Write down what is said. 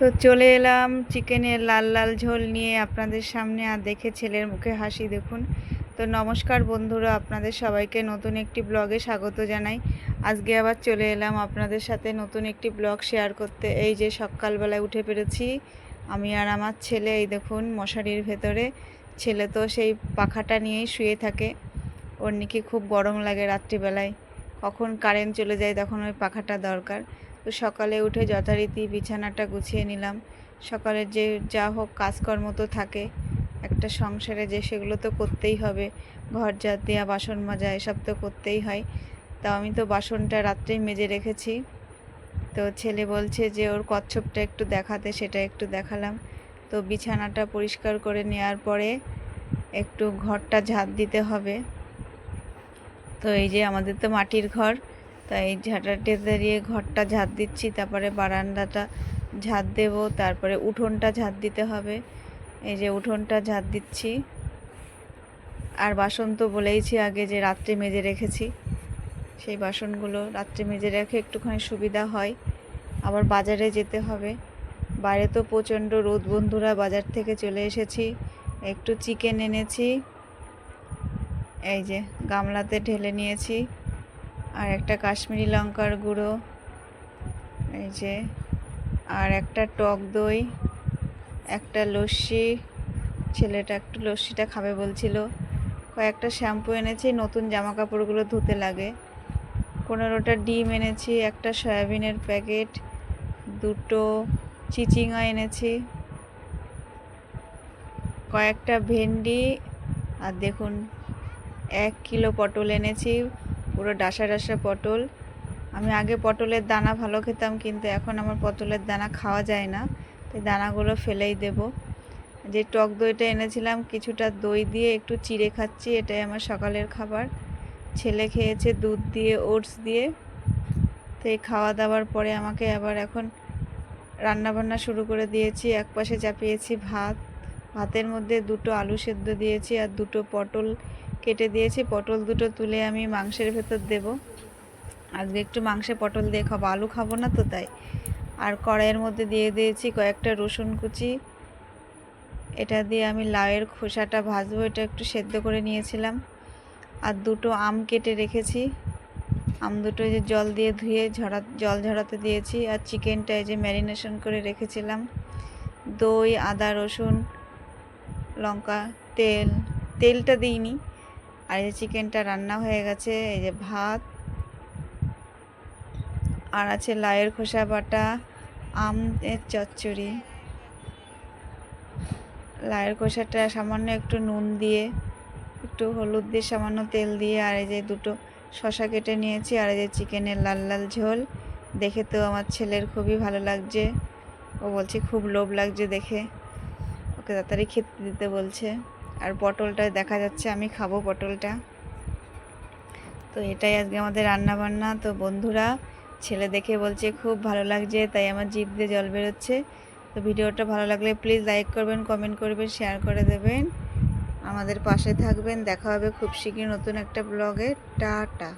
তো চলে এলাম চিকেনের লাল লাল ঝোল নিয়ে আপনাদের সামনে, আর দেখে ছেলের মুখে হাসি দেখুন। তো নমস্কার বন্ধুরা, আপনাদের সবাইকে নতুন একটি ব্লগে স্বাগত জানাই। আজকে আবার চলে এলাম আপনাদের সাথে নতুন একটি ব্লগ শেয়ার করতে। এই যে সকালবেলায় উঠে পেরেছি আমি আর আমার ছেলে, এই দেখুন মশারির ভেতরে। ছেলে তো সেই পাখাটা নিয়েই শুয়ে থাকে, ওর নাকি খুব গরম লাগে রাত্রিবেলায়, কখন কারেন্ট চলে যায় তখন ওই পাখাটা দরকার। তো সকালে উঠে যথারীতি বিছানাটা গুছিয়ে নিলাম। সকালের যে যা হোক কাজকর্ম তো থাকে একটা সংসারে, যে সেগুলো তো করতেই হবে, ঘর ঝাড় দেওয়া, বাসন মাজা, এসব তো করতেই হয়। তা আমি তো বাসনটা রাত্রেই মেজে রেখেছি। তো ছেলে বলছে যে ওর কচ্ছপটা একটু দেখাতে, সেটা একটু দেখালাম। তো বিছানাটা পরিষ্কার করে নেওয়ার পরে একটু ঘরটা ঝাড় দিতে হবে। তো এই যে আমাদের তো মাটির ঘর, তাই এই ঝাঁটাতে দাঁড়িয়ে ঘরটা ঝাঁট দিচ্ছি, তারপরে বারান্দাটা ঝাঁট দেব, তারপরে উঠোনটা ঝাঁট দিতে হবে। এই যে উঠোনটা ঝাঁট দিচ্ছি। আর বাসন তো বলেইছি আগে যে রাত্রে মেজে রেখেছি, সেই বাসনগুলো রাত্রে মেজে রেখে একটুখানি সুবিধা হয়। আবার বাজারে যেতে হবে, বাইরে তো প্রচণ্ড রোদ বন্ধুরা। বাজার থেকে চলে এসেছি, একটু চিকেন এনেছি, এই যে গামলাতে ঢেলে নিয়েছি, আর একটা কাশ্মীরি লঙ্কার গুঁড়ো, এই যে, আর একটা টক দই, একটা লস্যি, ছেলেটা একটু লস্যিটা খাবে বলছিল, কয়েকটা শ্যাম্পু এনেছি, নতুন জামা কাপড়গুলো ধুতে লাগে, 15টা ডিম এনেছি, একটা সয়াবিনের প্যাকেট, দুটো চিচিঙ্গা এনেছি, কয়েকটা ভেন্ডি, আর দেখুন 1 কিলো পটল এনেছি, পুরো ডাসা ডাসা পটল। আমি আগে পটলের দানা ভালো খেতাম, কিন্তু এখন আমার পটলের দানা খাওয়া যায় না, তাই দানাগুলো ফেলেই দেব। যে টক দইটা এনেছিলাম, কিছুটা দই দিয়ে একটু চিড়ে খাচ্ছি, এটাই আমার সকালের খাবার। ছেলে খেয়েছে দুধ দিয়ে, ওটস দিয়ে। তো এই খাওয়া দাওয়ার পরে আমাকে আবার এখন রান্নাবান্না শুরু করে দিয়েছি। এক পাশে চাপিয়েছি ভাত, ভাতের মধ্যে 2টো আলু সেদ্ধ দিয়েছি, আর 2টো পটল কেটে দিয়েছি। পটল দুটো তুলে আমি মাংসের ভেতর দেব, আজকে একটু মাংসে পটল দিয়ে খাবো, আলু খাবো না তো তাই। আর কড়াইয়ের মধ্যে দিয়ে দিয়েছি কয়েকটা রসুন কুচি, এটা দিয়ে আমি লাউয়ের খোসাটা ভাজবো, এটা একটু সেদ্ধ করে নিয়েছিলাম। আর 2টো আম কেটে রেখেছি, আম দুটো যে জল দিয়ে ধুয়ে জল ঝরাতে দিয়েছি। আর চিকেনটা যে ম্যারিনেশন করে রেখেছিলাম, দই, আদা, রসুন, লঙ্কা, তেলটা দিইনি। আর এই যে চিকেনটা রান্না হয়ে গেছে, এই যে ভাত, আর আছে লাউয়ের খোসা বাটা, আমের চচ্চড়ি, লাউয়ের খোসাটা সামান্য একটু নুন দিয়ে, একটু হলুদ দিয়ে, সামান্য তেল দিয়ে, আর এই যে 2টো শসা কেটে নিয়েছি, আর এই যে চিকেনের লাল লাল ঝোল। দেখে তো আমার ছেলের খুবই ভালো লাগছে, ও বলছে খুব লোভ লাগছে দেখে, ওকে তাড়াতাড়ি খেতে দিতে বলছে। আর পটলটা দেখা যাচ্ছে আমি খাবো পটলটা। তো এটাই আজকে আমাদের রান্না বান্না। তো বন্ধুরা, ছেলে দেখে বলছে খুব ভালো লাগছে, তাই আমার জিভ দিয়ে জল বেরোচ্ছে। তো ভিডিওটা ভালো লাগলে প্লিজ লাইক করবেন, কমেন্ট করবেন, শেয়ার করে দেবেন, আমাদের পাশে থাকবেন। দেখা হবে খুব শীঘ্রই নতুন একটা ব্লগে। টাটা।